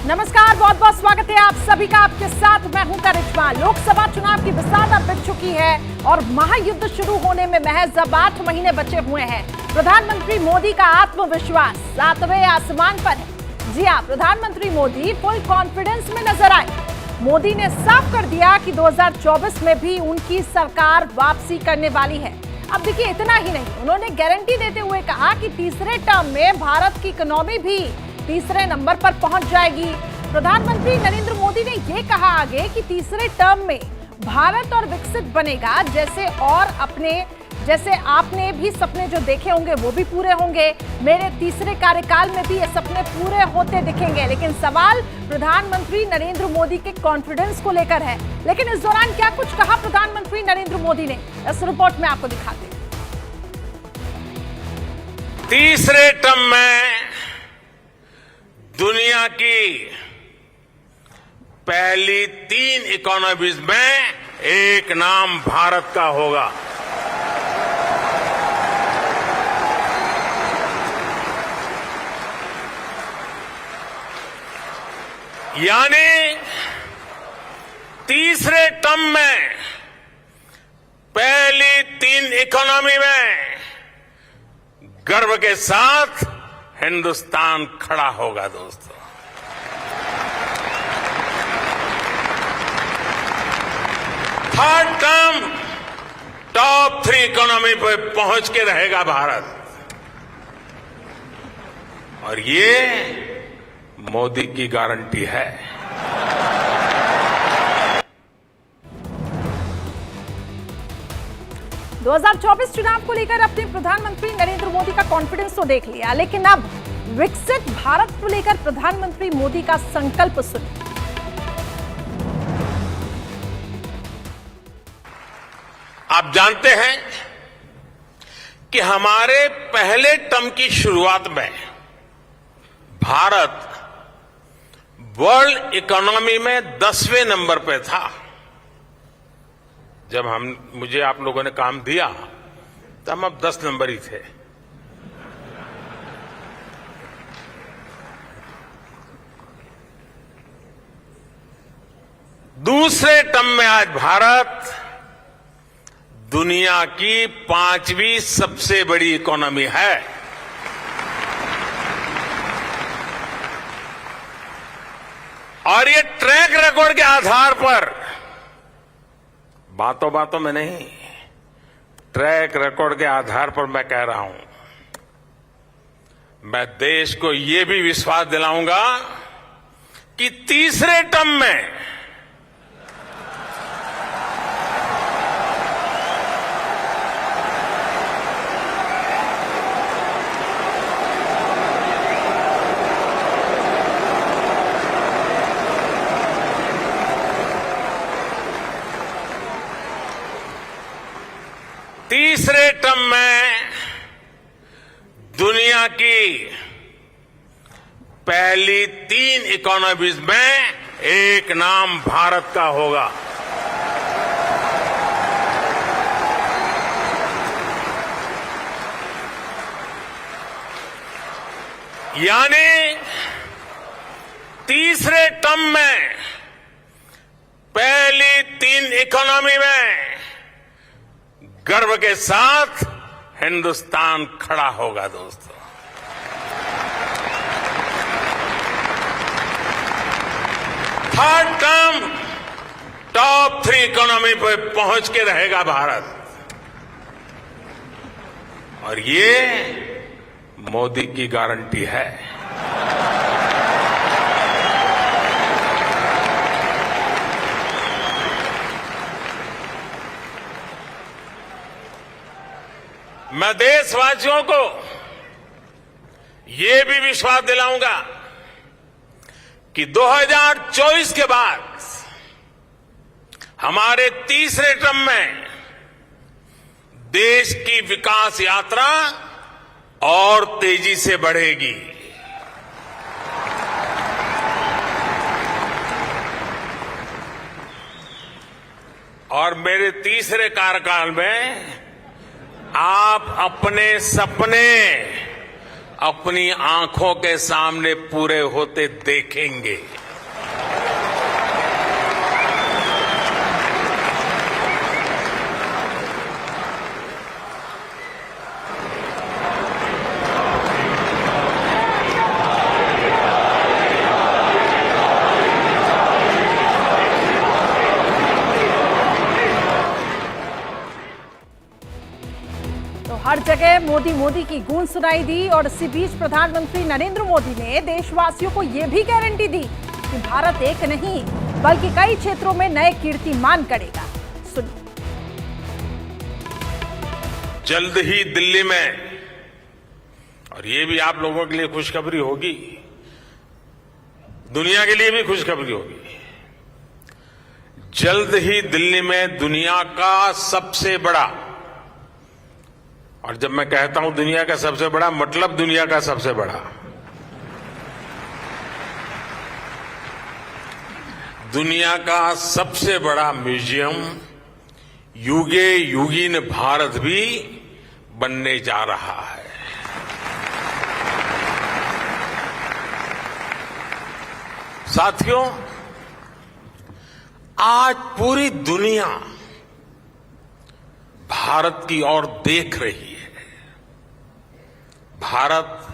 नमस्कार, बहुत बहुत स्वागत है आप सभी का। आपके साथ मैं हूं करिश्मा। लोकसभा चुनाव की बिसात अब बिक चुकी है और महायुद्ध शुरू होने में महज अब 8 महीने बचे हुए हैं। प्रधानमंत्री मोदी का आत्मविश्वास 7वें आसमान पर है। जी हां, प्रधानमंत्री मोदी फुल कॉन्फिडेंस में नजर आए। मोदी ने साफ कर दिया कि 2024 में भी उनकी सरकार वापसी करने वाली है। अब देखिए, इतना ही नहीं, उन्होंने गारंटी देते हुए कहा कि तीसरे टर्म में भारत की इकोनॉमी भी तीसरे नंबर पर पहुंच जाएगी। प्रधानमंत्री नरेंद्र मोदी ने यह कहा आगे कि तीसरे टर्म में भारत और विकसित बनेगा, जैसे आपने भी सपने जो देखे होंगे वो भी पूरे होंगे। मेरे तीसरे कार्यकाल में भी ये सपने पूरे होते दिखेंगे। लेकिन सवाल प्रधानमंत्री नरेंद्र मोदी के कॉन्फिडेंस को लेकर है। लेकिन इस दौरान क्या कुछ कहा प्रधानमंत्री नरेंद्र मोदी ने, इस रिपोर्ट में आपको दिखाते हैं। तीसरे टर्म में दुनिया की पहली 3 इकोनॉमीज में एक नाम भारत का होगा। यानी तीसरे टर्म में पहली 3 इकोनॉमी में गर्व के साथ हिंदुस्तान खड़ा होगा। दोस्तों, थर्ड टर्म टॉप 3 इकोनॉमी पर पहुंच के रहेगा भारत, और ये मोदी की गारंटी है। दो 2024 चुनाव को लेकर अपने प्रधानमंत्री नरेंद्र मोदी का कॉन्फिडेंस तो देख लिया, लेकिन अब विकसित भारत को लेकर प्रधानमंत्री मोदी का संकल्प सुनिए। आप जानते हैं कि हमारे पहले टर्म की शुरुआत में भारत वर्ल्ड इकोनॉमी में 10वें नंबर पे था। जब मुझे आप लोगों ने काम दिया तो हम अब 10 नंबर ही थे। दूसरे टर्म में आज भारत दुनिया की 5वीं सबसे बड़ी इकोनॉमी है। और ये ट्रैक रिकॉर्ड के आधार पर, बातों बातों में नहीं, ट्रैक रिकॉर्ड के आधार पर मैं कह रहा हूं, मैं देश को ये भी विश्वास दिलाऊंगा कि तीसरे टर्म में दुनिया की पहली 3 इकोनॉमीज में एक नाम भारत का होगा। यानी तीसरे टर्म में पहली 3 इकोनॉमी में गर्व के साथ हिंदुस्तान खड़ा होगा। दोस्तों, थर्ड टर्म टॉप 3 इकोनॉमी पर पहुंच के रहेगा भारत, और ये मोदी की गारंटी है। मैं देशवासियों को ये भी विश्वास दिलाऊंगा कि 2024 के बाद हमारे तीसरे टर्म में देश की विकास यात्रा और तेजी से बढ़ेगी। और मेरे तीसरे कार्यकाल में आप अपने सपने अपनी आंखों के सामने पूरे होते देखेंगे। हर जगह मोदी मोदी की गूंज सुनाई दी और इसी बीच प्रधानमंत्री नरेंद्र मोदी ने देशवासियों को यह भी गारंटी दी कि भारत एक नहीं बल्कि कई क्षेत्रों में नए कीर्तिमान गढ़ेगा। सुनिए। जल्द ही दिल्ली में, और ये भी आप लोगों के लिए खुशखबरी होगी, दुनिया के लिए भी खुशखबरी होगी, जल्द ही दिल्ली में दुनिया का सबसे बड़ा, और जब मैं कहता हूं दुनिया का सबसे बड़ा, मतलब दुनिया का सबसे बड़ा, दुनिया का सबसे बड़ा म्यूजियम युगे युगीन भारत भी बनने जा रहा है। साथियों, आज पूरी दुनिया भारत की ओर देख रही है। भारत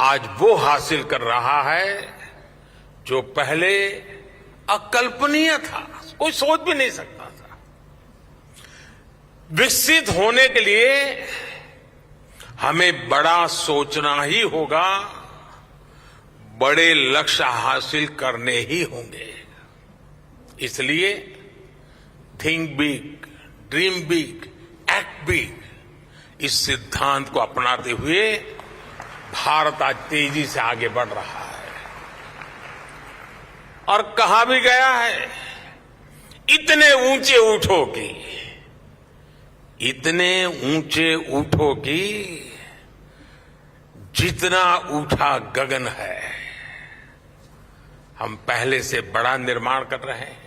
आज वो हासिल कर रहा है जो पहले अकल्पनीय था, कोई सोच भी नहीं सकता था। विकसित होने के लिए हमें बड़ा सोचना ही होगा, बड़े लक्ष्य हासिल करने ही होंगे। इसलिए think big, dream big, act big, इस सिद्धांत को अपनाते हुए भारत आज तेजी से आगे बढ़ रहा है। और कहा भी गया है, इतने ऊंचे उठो कि, इतने ऊंचे उठो कि जितना उठा गगन है। हम पहले से बड़ा निर्माण कर रहे हैं,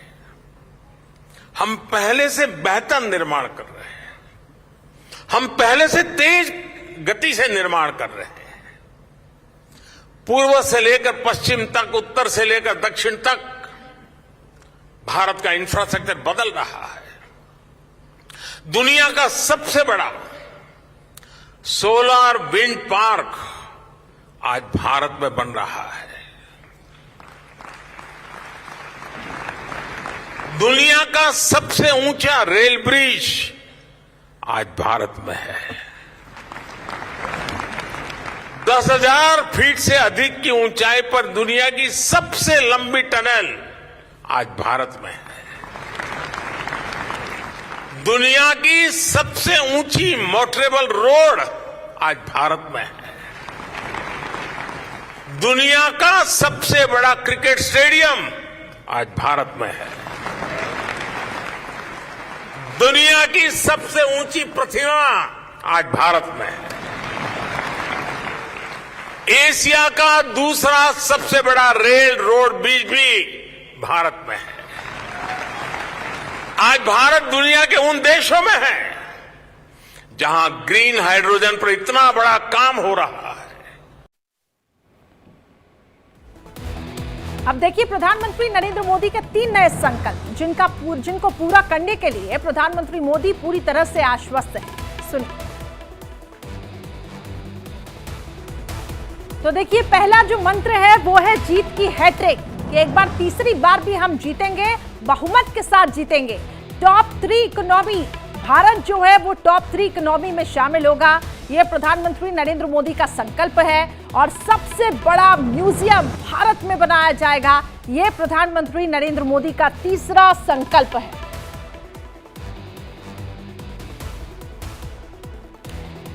हम पहले से बेहतर निर्माण कर रहे हैं, हम पहले से तेज गति से निर्माण कर रहे हैं। पूर्व से लेकर पश्चिम तक, उत्तर से लेकर दक्षिण तक भारत का इंफ्रास्ट्रक्चर बदल रहा है। दुनिया का सबसे बड़ा सोलर विंड पार्क आज भारत में बन रहा है। दुनिया का सबसे ऊंचा रेल ब्रिज आज भारत में है। 10,000 फीट से अधिक की ऊंचाई पर दुनिया की सबसे लंबी टनल आज भारत में है। दुनिया की सबसे ऊंची मोटरेबल रोड आज भारत में है। दुनिया का सबसे बड़ा क्रिकेट स्टेडियम आज भारत में है। दुनिया की सबसे ऊंची प्रतिमा आज भारत में है। एशिया का दूसरा सबसे बड़ा रेल रोड ब्रिज भी भारत में है। आज भारत दुनिया के उन देशों में है जहां ग्रीन हाइड्रोजन पर इतना बड़ा काम हो रहा है। अब देखिए प्रधानमंत्री नरेंद्र मोदी के 3 नए संकल्प, जिनको पूरा करने के लिए प्रधानमंत्री मोदी पूरी तरह से आश्वस्त हैं। सुनिए। तो देखिए, पहला जो मंत्र है वो है जीत की हैट्रिक, कि एक बार तीसरी बार भी हम जीतेंगे, बहुमत के साथ जीतेंगे। टॉप 3 इकोनॉमी, भारत जो है वो टॉप 3 इकोनॉमी में शामिल होगा। यह प्रधानमंत्री नरेंद्र मोदी का संकल्प है। और सबसे बड़ा म्यूजियम भारत में बनाया जाएगा, यह प्रधानमंत्री नरेंद्र मोदी का तीसरा संकल्प है।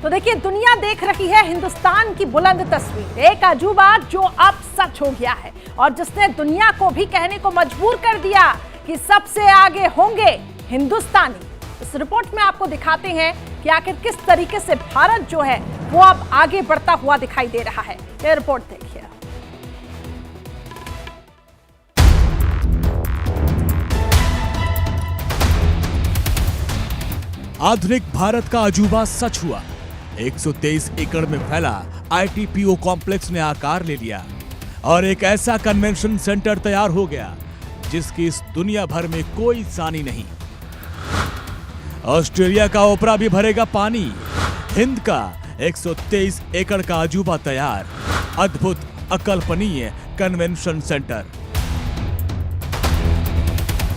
तो देखिए, दुनिया देख रही है हिंदुस्तान की बुलंद तस्वीर, एक अजूबा जो अब सच हो गया है और जिसने दुनिया को भी कहने को मजबूर कर दिया कि सबसे आगे होंगे हिंदुस्तानी। इस रिपोर्ट में आपको दिखाते हैं कि आखिर किस तरीके से भारत जो है वो अब आगे बढ़ता हुआ दिखाई दे रहा है। ये रिपोर्ट देखिए। आधुनिक भारत का अजूबा सच हुआ। 123 एकड़ में फैला ITPO कॉम्प्लेक्स ने आकार ले लिया और एक ऐसा कन्वेंशन सेंटर तैयार हो गया जिसकी इस दुनिया भर में कोई सानी नहीं। ऑस्ट्रेलिया का ओपरा भी भरेगा पानी। हिंद का 123 एकड़ का अजूबा तैयार, अद्भुत अकल्पनीय कन्वेंशन सेंटर।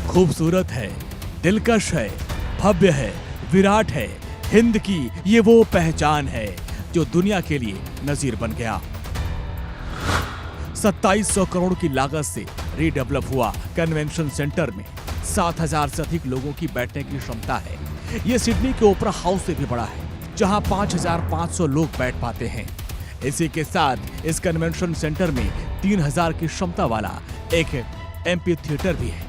खूबसूरत है, दिलकश है, भव्य है, विराट है। हिंद की ये वो पहचान है जो दुनिया के लिए नजीर बन गया। 2700 करोड़ की लागत से रीडेवलप हुआ कन्वेंशन सेंटर में 7000 से अधिक लोगों की बैठने की क्षमता है। ये सिडनी के ओपरा हाउस से भी बड़ा है, जहां 5500 लोग बैठ पाते हैं। इसी के साथ इस कन्वेंशन सेंटर में 3000 की क्षमता वाला एक एम्पी थिएटर भी है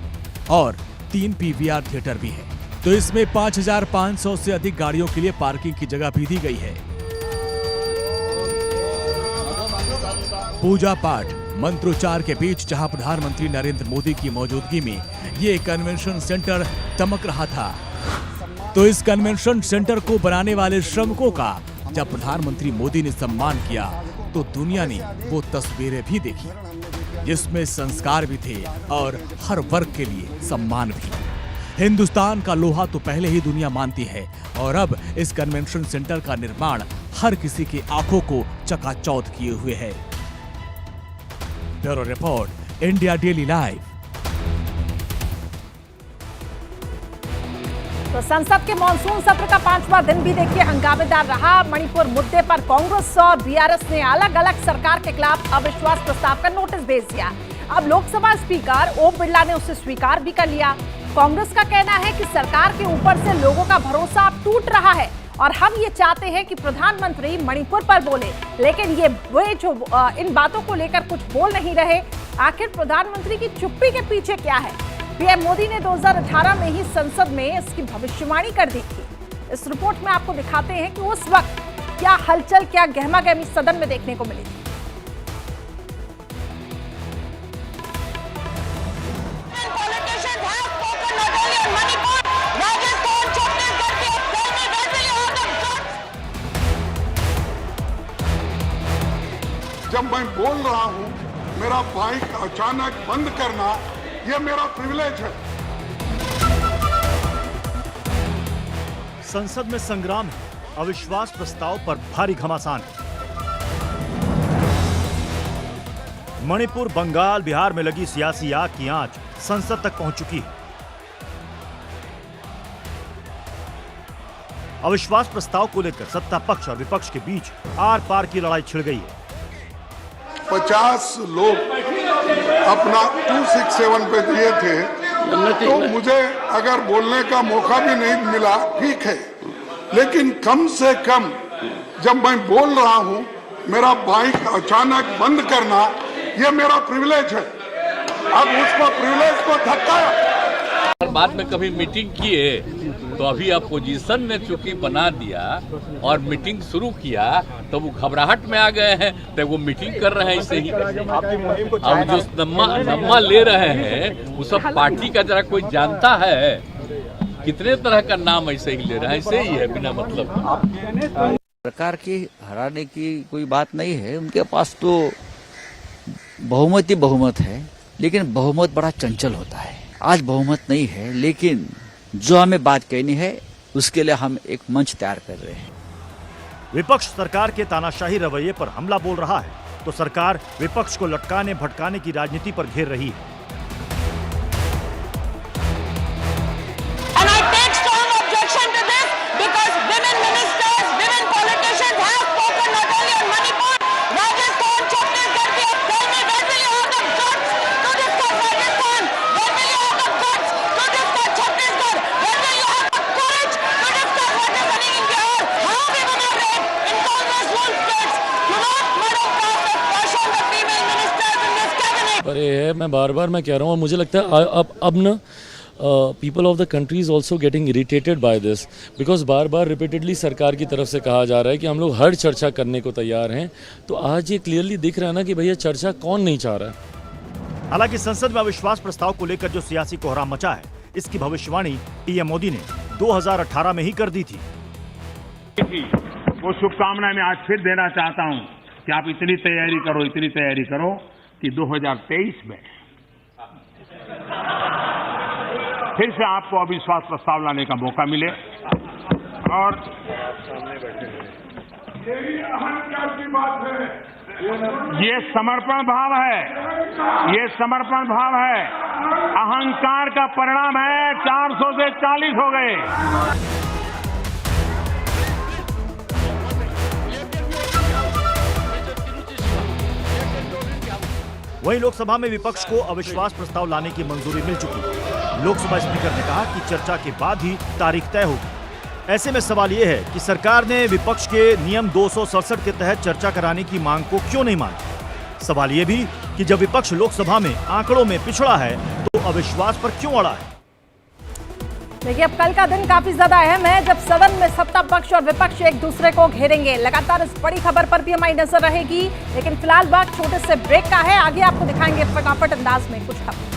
और 3 PVR थिएटर भी है। तो इसमें 5500 से अधिक गाड़ियों के लिए पार्किंग की जगह भी दी गई है। पूजा पाठ, मंत्रोच्चार के बीच जहां प्रधानमंत्री नरेंद्र मोदी की मौजूदगी में ये कन्वेंशन सेंटर चमक रहा था, तो इस कन्वेंशन सेंटर को बनाने वाले श्रमिकों का जब प्रधानमंत्री मोदी ने सम्मान किया तो दुनिया ने वो तस्वीरें भी देखी जिसमें संस्कार भी थे और हर वर्ग के लिए सम्मान भी। हिंदुस्तान का लोहा तो पहले ही दुनिया मानती है और अब इस कन्वेंशन सेंटर का निर्माण हर किसी की आंखों को चकाचौंध किए हुए है। Bureau report, India daily live. तो संसद के मानसून सत्र का 5वां दिन भी देखिए हंगामेदार रहा। मणिपुर मुद्दे पर कांग्रेस और बीआरएस ने अलग अलग सरकार के खिलाफ अविश्वास प्रस्ताव का नोटिस भेज दिया। अब लोकसभा स्पीकर ओम बिरला ने उसे स्वीकार भी कर लिया। कांग्रेस का कहना है कि सरकार के ऊपर से लोगों का भरोसा अब टूट रहा है और हम ये चाहते हैं कि प्रधानमंत्री मणिपुर पर बोले, लेकिन वे जो इन बातों को लेकर कुछ बोल नहीं रहे। आखिर प्रधानमंत्री की चुप्पी के पीछे क्या है? पीएम मोदी ने 2018 में ही संसद में इसकी भविष्यवाणी कर दी थी। इस रिपोर्ट में आपको दिखाते हैं कि उस वक्त क्या हलचल, क्या गहमागहमी सदन में देखने को मिली थी। जब मैं बोल रहा हूं, मेरा बाइक अचानक बंद करना यह मेरा प्रिविलेज है। संसद में संग्राम है, अविश्वास प्रस्ताव पर भारी घमासान है। मणिपुर, बंगाल, बिहार में लगी सियासी आग की आंच संसद तक पहुंच चुकी है। अविश्वास प्रस्ताव को लेकर सत्ता पक्ष और विपक्ष के बीच आर पार की लड़ाई छिड़ गई है। 50 लोग अपना 267 पे दिए थे, तो मुझे अगर बोलने का मौका भी नहीं मिला, ठीक है, लेकिन कम से कम जब मैं बोल रहा हूं, मेरा बाइक अचानक बंद करना यह मेरा प्रिविलेज है। अब उसको प्रिविलेज को धक्का बाद में कभी मीटिंग किए तो अभी अपोजिशन ने चूंकि बना दिया और मीटिंग शुरू किया तो वो घबराहट में आ गए हैं, तो वो मीटिंग कर रहे हैं ऐसे ही। अब जो नम्मा ले रहे हैं वो सब पार्टी का जरा कोई जानता है, कितने तरह का नाम ऐसे ही ले रहे हैं, ऐसे ही है बिना मतलब। सरकार की हराने की कोई बात नहीं है, उनके पास तो बहुमत ही बहुमत है, लेकिन बहुमत बड़ा चंचल होता है। आज बहुमत नहीं है, लेकिन जो हमें बात कहनी है उसके लिए हम एक मंच तैयार कर रहे हैं। विपक्ष सरकार के तानाशाही रवैये पर हमला बोल रहा है तो सरकार विपक्ष को लटकाने भटकाने की राजनीति पर घेर रही है। पर ये है, मैं बार बार कह रहा हूँ और मुझे लगता है अब ना people of the country is also getting irritated by this, because bar bar repeatedly सरकार की तरफ से कहा जा रहा है कि हम लोग हर चर्चा करने को तैयार हैं। तो आज ये क्लियरली दिख रहा है ना कि भैया चर्चा कौन नहीं चाह रहा है। हालांकि संसद में अविश्वास प्रस्ताव को लेकर जो सियासी कोहराम मचा है, इसकी भविष्यवाणी पीएम मोदी ने 2018 में ही कर दी थी। वो शुभकामनाएं मैं आज फिर देना चाहता हूं कि आप इतनी तैयारी करो कि 2023 में फिर से आपको अविश्वास प्रस्ताव लाने का मौका मिले। और अहंकार की बात है, ये समर्पण भाव है, अहंकार का परिणाम है 400 से 40 हो गए। वहीं लोकसभा में विपक्ष को अविश्वास प्रस्ताव लाने की मंजूरी मिल चुकी है। लोकसभा स्पीकर ने कहा कि चर्चा के बाद ही तारीख तय होगी। ऐसे में सवाल ये है कि सरकार ने विपक्ष के नियम 267 के तहत चर्चा कराने की मांग को क्यों नहीं मानी। सवाल ये भी कि जब विपक्ष लोकसभा में आंकड़ों में पिछड़ा है तो अविश्वास पर क्यों अड़ा है। देखिए, अब कल का दिन काफी ज्यादा अहम है जब सदन में सत्ता पक्ष और विपक्ष एक दूसरे को घेरेंगे। लगातार इस बड़ी खबर पर भी हमारी नजर रहेगी, लेकिन फिलहाल वक्त छोटे से ब्रेक का है। आगे आपको दिखाएंगे फटाफट अंदाज में कुछ खबर।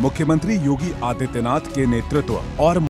मुख्यमंत्री योगी आदित्यनाथ के नेतृत्व और